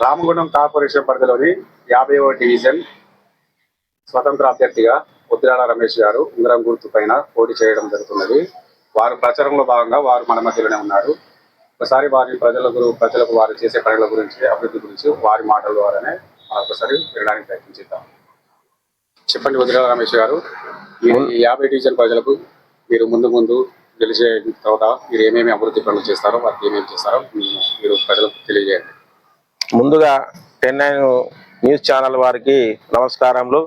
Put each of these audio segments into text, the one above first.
Ramagundam corporation పరిధిలోని 50వ division స్వతంత్ర అభ్యర్థిగా ఉద్దిరాల రమేష్ గారు ఉంగరం గుర్తు పైన పోటీ చేయడం జరుగుతున్నది. వారు ప్రచారంలో భాగంగా వారు మన మధ్యలోనే ఉన్నారు. ఒకసారి వారి ప్రజలకు వారు చేసే పనుల గురించి, అభివృద్ధి గురించి వారి మాటల ద్వారానే ఒకసారి వినడానికి ప్రయత్నించేద్దాం. చెప్పండి ఉద్దిరాల రమేష్ గారు, ఈ 50 డివిజన్ ప్రజలకు మీరు ముందు గెలిచే తర్వాత మీరు ఏమేమి అభివృద్ధి పనులు చేస్తారో, వారికి ఏమేమి చేస్తారో మీరు ప్రజలకు తెలియజేయండి. ముందుగా 10 న్యూస్ ఛానల్ వారికి నమస్కారములు.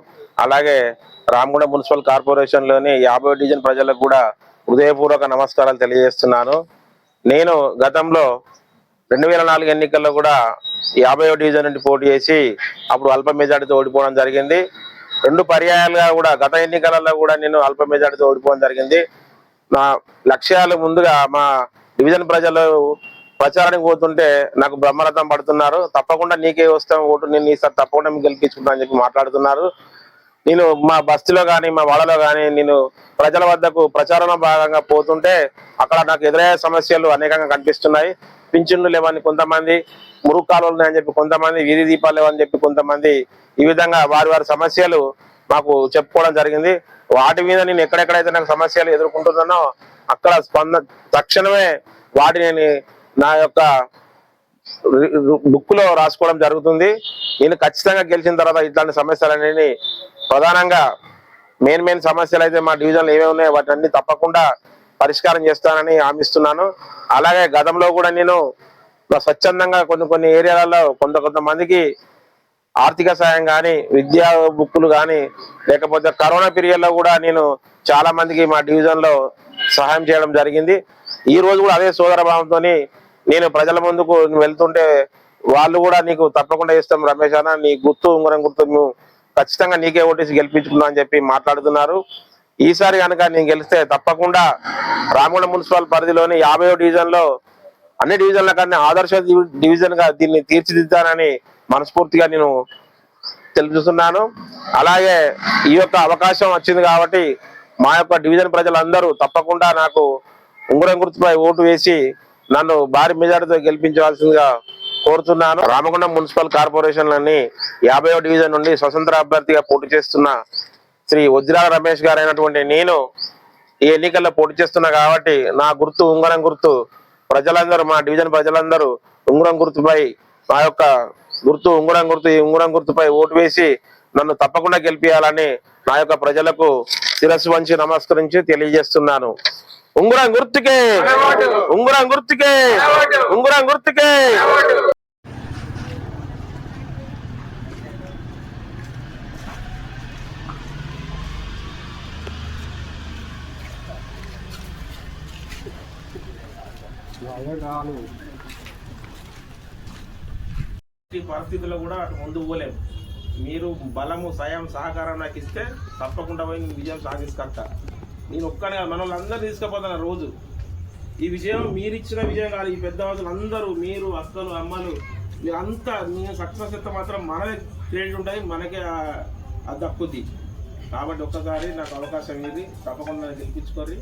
అలాగే రామగుండం మున్సిపల్ కార్పొరేషన్లోని 50 డివిజన్ ప్రజలకు కూడా హృదయపూర్వక నమస్కారాలు తెలియజేస్తున్నాను. నేను గతంలో 2004 ఎన్నికల్లో కూడా 50వ డివిజన్ నుండి పోటీ చేసి అప్పుడు అల్ప మెజార్టీతో ఓడిపోవడం జరిగింది. 2 పర్యాయాలుగా కూడా గత ఎన్నికలలో కూడా నేను అల్ప మెజార్టీతో ఓడిపోవడం జరిగింది. నా లక్ష్యాలు ముందుగా మా డివిజన్ ప్రజలు ప్రచారానికి పోతుంటే నాకు బ్రహ్మరథం పడుతున్నారు. తప్పకుండా నీకే వస్తాం ఓటు, నేను ఈసారి తప్పకుండా మీకు గెలిపించుకుంటా అని చెప్పి మాట్లాడుతున్నారు. నేను మా బస్తీలో కానీ మా వాడలో కానీ నేను ప్రజల వద్దకు ప్రచారంలో భాగంగా పోతుంటే అక్కడ నాకు ఎదురయ్యే సమస్యలు అనేకంగా కనిపిస్తున్నాయి. పింఛన్లు లేవని కొంతమంది, మురుగు కాలువలు ఉన్నాయని చెప్పి కొంతమంది, వీధి దీపాలు లేవని చెప్పి కొంతమంది, ఈ విధంగా వారి సమస్యలు మాకు చెప్పుకోవడం జరిగింది. వాటి మీద నేను ఎక్కడెక్కడైతే నాకు సమస్యలు ఎదుర్కొంటున్నానో అక్కడ తక్షణమే వాటిని నా యొక్క బుక్ లో రాసుకోవడం జరుగుతుంది. నేను ఖచ్చితంగా గెలిచిన తర్వాత ఇట్లాంటి సమస్యలన్నీ ప్రధానంగా మెయిన్ సమస్యలు అయితే మా డివిజన్లో ఏమేమి ఉన్నాయో వాటి అన్ని తప్పకుండా పరిష్కారం చేస్తానని హామీస్తున్నాను. అలాగే గతంలో కూడా నేను స్వచ్ఛందంగా కొన్ని ఏరియాలలో కొంతమందికి ఆర్థిక సాయం కానీ, విద్యా బుక్కులు కానీ, లేకపోతే కరోనా పీరియడ్ లో కూడా నేను చాలా మందికి మా డివిజన్ లో సహాయం చేయడం జరిగింది. ఈ రోజు కూడా అదే సోదర భావంతో నేను ప్రజల ముందుకు వెళ్తుంటే వాళ్ళు కూడా నీకు తప్పకుండా ఇస్తాం రమేష్ అన్న, నీ ఉంగరం గుర్తు మేము ఖచ్చితంగా నీకే ఓటేసి గెలిపించుకున్నా అని చెప్పి మాట్లాడుతున్నారు. ఈసారి కనుక నేను గెలిస్తే తప్పకుండా రామగుండం మున్సిపల్ పరిధిలోని 50వ డివిజన్ లో అన్ని డివిజన్ల కన్నా ఆదర్శ డివిజన్ గా దీన్ని తీర్చిదిద్దానని మనస్ఫూర్తిగా నేను తెలుపుతున్నాను. అలాగే ఈ యొక్క అవకాశం వచ్చింది కాబట్టి మా యొక్క డివిజన్ ప్రజలందరూ తప్పకుండా నాకు ఉంగరం గుర్తుపై ఓటు వేసి నన్ను భారీ మెజార్టీతో గెలిపించవలసిందిగా కోరుతున్నాను. రామగుండం మున్సిపల్ కార్పొరేషన్లోని 50వ డివిజన్ నుండి స్వతంత్ర అభ్యర్థిగా పోటీ చేస్తున్న శ్రీ ఉద్దిరాల రమేష్ గారు అయినటువంటి నేను ఈ ఎన్నికల్లో పోటీ చేస్తున్నా కాబట్టి నా గుర్తు ఉంగరం గుర్తు. ప్రజలందరూ, మా డివిజన్ ప్రజలందరూ ఉంగరం గుర్తుపై మా యొక్క ఈ ఉంగరం గుర్తుపై ఓటు వేసి నన్ను తప్పకుండా గెలిపించాలని నా యొక్క ప్రజలకు శిరస్సు వంచి నమస్కరించి తెలియజేస్తున్నాను. ఉంగరం గుర్తుకే, ఉంగరం గుర్తుకే, ఉంగరం గుర్తుకే. ఈ పరిస్థితుల్లో కూడా ముందు పోలేము. మీరు బలము, సాయం, సహకారం నాకు ఇస్తే తప్పకుండా పోయి నేను విజయం సాధిస్తా. నేను ఒక్కనే మనల్ని అందరూ తీసుకుపోతున్నా రోజు. ఈ విజయం మీరు ఇచ్చిన విజయం కాదు. ఈ పెద్దవాళ్ళు అందరూ, మీరు అక్కలు, అమ్మలు, మీరంతా నేను సక్సెస్ అయితే మాత్రం మనమే క్రెడిట్ ఉంటుంది, మనకే అది దక్కుద్ది. కాబట్టి ఒక్కసారి నాకు అవకాశం ఇది, తప్పకుండా గెలిపించుకోరి.